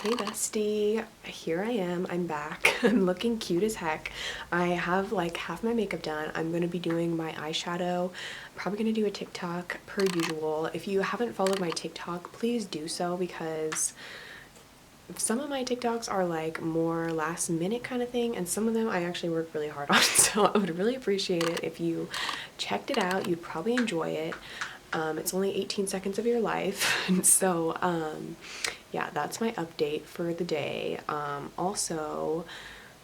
Hey bestie, here I am, I'm back. I'm looking cute as heck. I have like half my makeup done. I'm gonna be doing my eyeshadow. Probably gonna do a TikTok per usual. If you haven't followed my TikTok, please do so because some of my TikToks are like more last minute kind of thing, and some of them I actually work really hard on. So I would really appreciate it if you checked it out. You'd probably enjoy it. It's only 18 seconds of your life. So yeah, that's my update for the day. Also,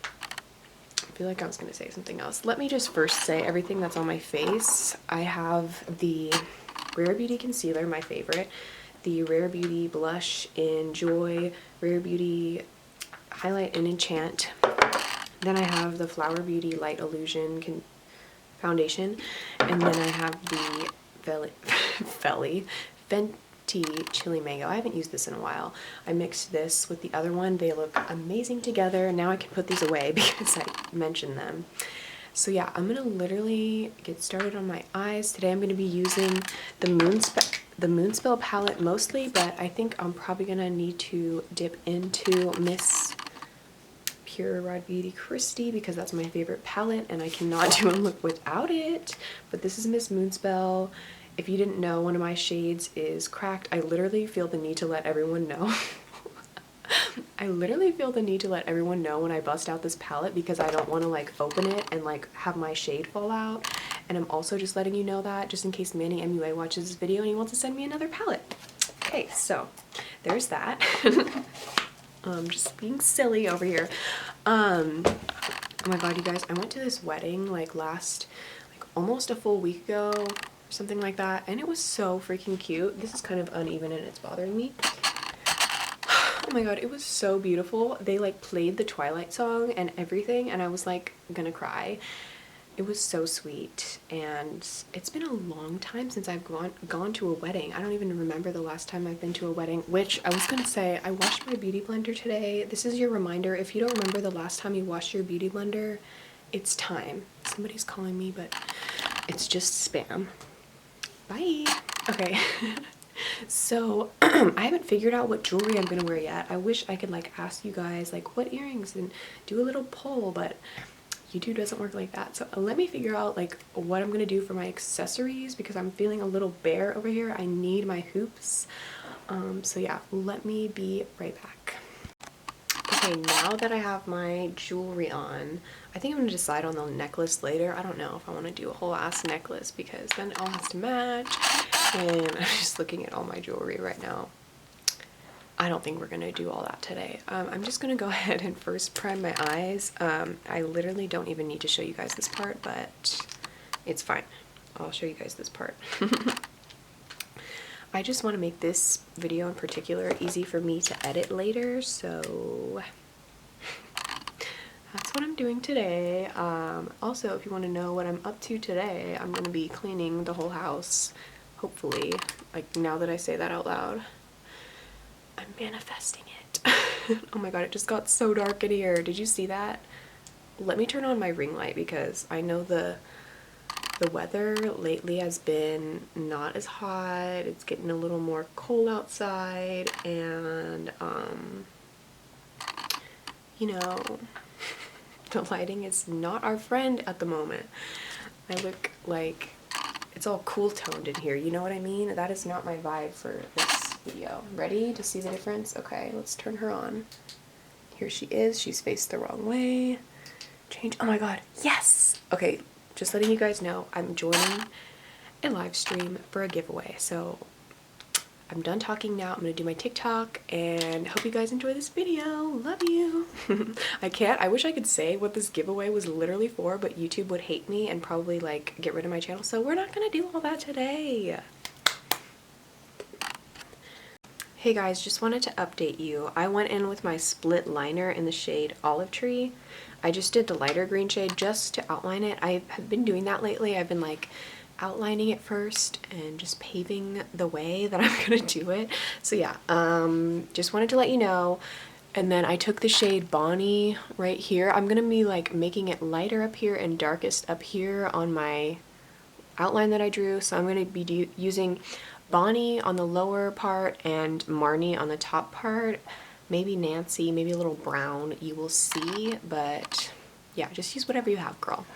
I feel like I was gonna say something else. Let me just first say everything that's on my face. I have the Rare Beauty concealer, my favorite, the Rare Beauty blush in Joy, Rare Beauty highlight in Enchant. Then I have the Flower Beauty Light Illusion foundation, and then I have the Fenty Chili Mango. I haven't used this in a while. I mixed this with the other one. They look amazing together. Now I can put these away because I mentioned them. So yeah, I'm gonna literally get started on my eyes. Today I'm gonna be using the Moonspell palette mostly, but I think I'm probably gonna need to dip into Miss Pure Rod Beauty Christie because that's my favorite palette and I cannot do a look without it. But this is Miss Moonspell. If you didn't know, one of my shades is Cracked. I literally feel the need to let everyone know. I literally feel the need to let everyone know when I bust out this palette because I don't want to like open it and like have my shade fall out. And I'm also just letting you know that just in case Manny MUA watches this video and he wants to send me another palette. Okay, so there's that. Just being silly over here. Oh my god, you guys, I went to this wedding like almost a full week ago or something like that, and it was so freaking cute. This is kind of uneven and it's bothering me. Oh my god, it was so beautiful. They like played the Twilight song and everything, and I was like gonna cry. It was so sweet, and it's been a long time since I've gone to a wedding. I don't even remember the last time I've been to a wedding, which I was gonna say, I washed my beauty blender today. This is your reminder. If you don't remember the last time you washed your beauty blender, it's time. Somebody's calling me, but it's just spam. Bye. Okay. So I haven't figured out what jewelry I'm gonna wear yet. I wish I could like ask you guys like what earrings and do a little poll, but YouTube doesn't work like that. So let me figure out like what I'm gonna do for my accessories because I'm feeling a little bare over here. I need my hoops. So yeah, let me be right back. Okay, now that I have my jewelry on, I think I'm gonna decide on the necklace later. I don't know if I want to do a whole ass necklace because then it all has to match. And I'm just looking at all my jewelry right now. I don't think we're gonna do all that today. I'm just gonna go ahead and first prime my eyes. I literally don't even need to show you guys this part, but it's fine. I'll show you guys this part. I just want to make this video in particular easy for me to edit later, so that's what I'm doing today. Also, if you want to know what I'm up to today, I'm going to be cleaning the whole house, hopefully. Like, now that I say that out loud, I'm manifesting it. Oh my god, it just got so dark in here. Did you see that? Let me turn on my ring light because I know the weather lately has been not as hot. It's getting a little more cold outside, and you know, the lighting is not our friend at the moment. I look like it's all cool toned in here, you know what I mean? That is not my vibe for this video. Ready to see the difference? Okay, let's turn her on. Here she is. She's faced the wrong way. Change. Oh my god, yes! Okay, just letting you guys know, I'm joining a live stream for a giveaway. So I'm done talking now. I'm gonna do my TikTok and hope you guys enjoy this video. Love you. I wish I could say what this giveaway was literally for, but YouTube would hate me and probably like get rid of my channel. So we're not gonna do all that today. Hey guys, just wanted to update you. I went in with my split liner in the shade Olive Tree. I just did the lighter green shade just to outline it. I have been doing that lately. I've been like outlining it first and just paving the way that I'm gonna do it. So yeah, just wanted to let you know. And then I took the shade Bonnie right here. I'm gonna be like making it lighter up here and darkest up here on my outline that I drew. So I'm gonna be using Bonnie on the lower part and Marnie on the top part. maybe Nancy, maybe a little brown, you will see, but yeah, just use whatever you have, girl.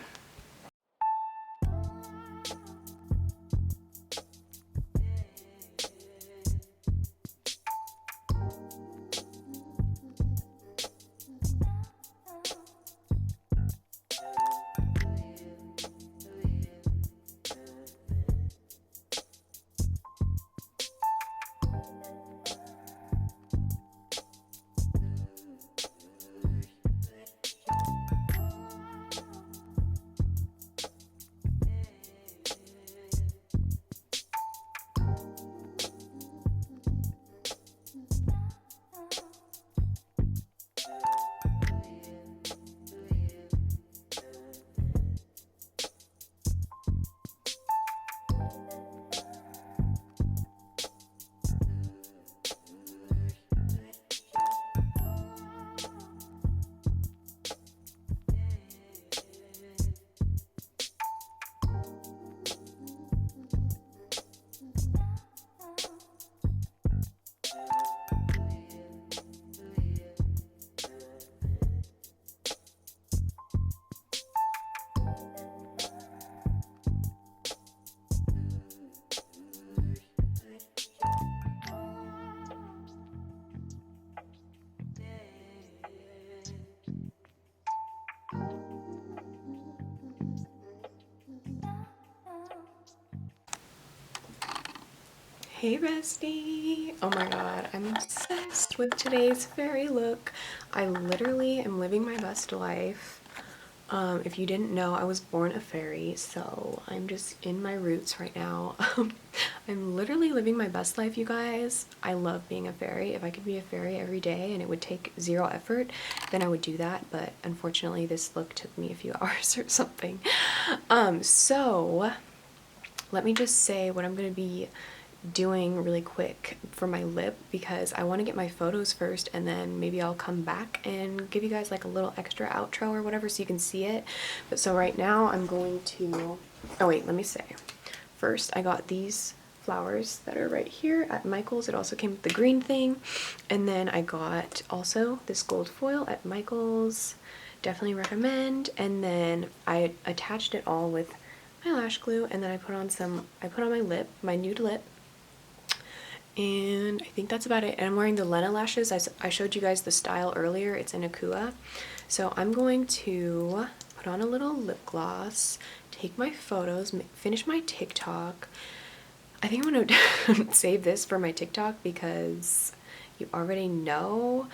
Hey bestie! Oh my god, I'm obsessed with today's fairy look. I literally am living my best life. If you didn't know, I was born a fairy, so I'm just in my roots right now. I'm literally living my best life, you guys. I love being a fairy. If I could be a fairy every day and it would take 0 effort, then I would do that, but unfortunately this look took me a few hours or something. So let me just say what I'm gonna be doing really quick for my lip, because I want to get my photos first and then maybe I'll come back and give you guys like a little extra outro or whatever so you can see it. But so right now I'm going to, oh wait, let me say, first I got these flowers that are right here at Michael's. It also came with the green thing, and then I got also this gold foil at Michael's, definitely recommend. And then I attached it all with my lash glue, and then I put on my lip, my nude lip, and I think that's about it. And I'm wearing the Lena lashes. I showed you guys the style earlier. It's in Akua. So I'm going to put on a little lip gloss, take my photos, finish my TikTok. I think I'm gonna save this for my TikTok because you already know.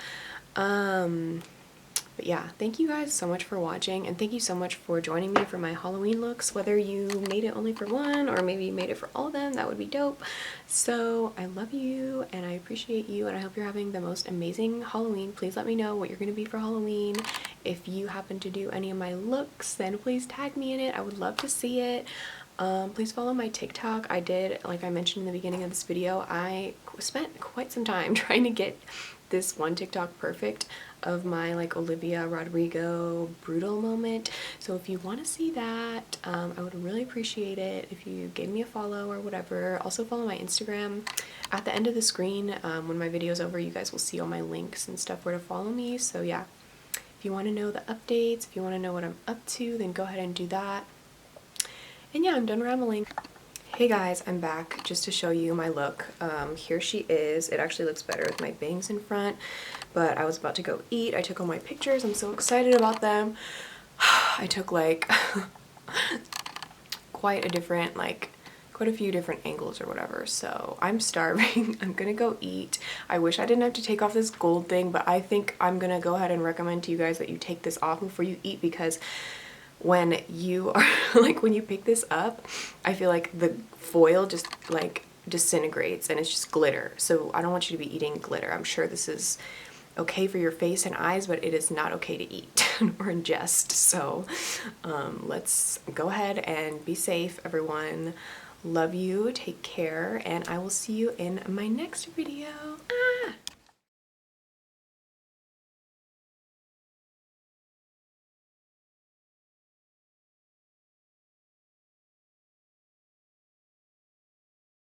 But yeah, thank you guys so much for watching, and thank you so much for joining me for my Halloween looks. Whether you made it only for one or maybe you made it for all of them, that would be dope. So I love you and I appreciate you, and I hope you're having the most amazing Halloween. Please let me know what you're gonna be for Halloween. If you happen to do any of my looks, then please tag me in it. I would love to see it. Please follow my TikTok. I did, like I mentioned in the beginning of this video, I spent quite some time trying to get this one TikTok perfect of my like Olivia Rodrigo brutal moment. So if you want to see that, I would really appreciate it if you gave me a follow or whatever. Also follow my Instagram. At the end of the screen, when my video is over, you guys will see all my links and stuff where to follow me. So yeah, if you want to know the updates, if you want to know what I'm up to, then go ahead and do that. And yeah, I'm done rambling. Hey guys, I'm back just to show you my look. Here she is. It actually looks better with my bangs in front, but I was about to go eat. I took all my pictures. I'm so excited about them. I took like quite a few different angles or whatever, so I'm starving. I'm gonna go eat. I wish I didn't have to take off this gold thing, but I think I'm gonna go ahead and recommend to you guys that you take this off before you eat, because when you are like, when you pick this up, I feel like the foil just like disintegrates and it's just glitter. So I don't want you to be eating glitter. I'm sure this is okay for your face and eyes, but it is not okay to eat or ingest. So let's go ahead and be safe, everyone. Love you, take care, and I will see you in my next video.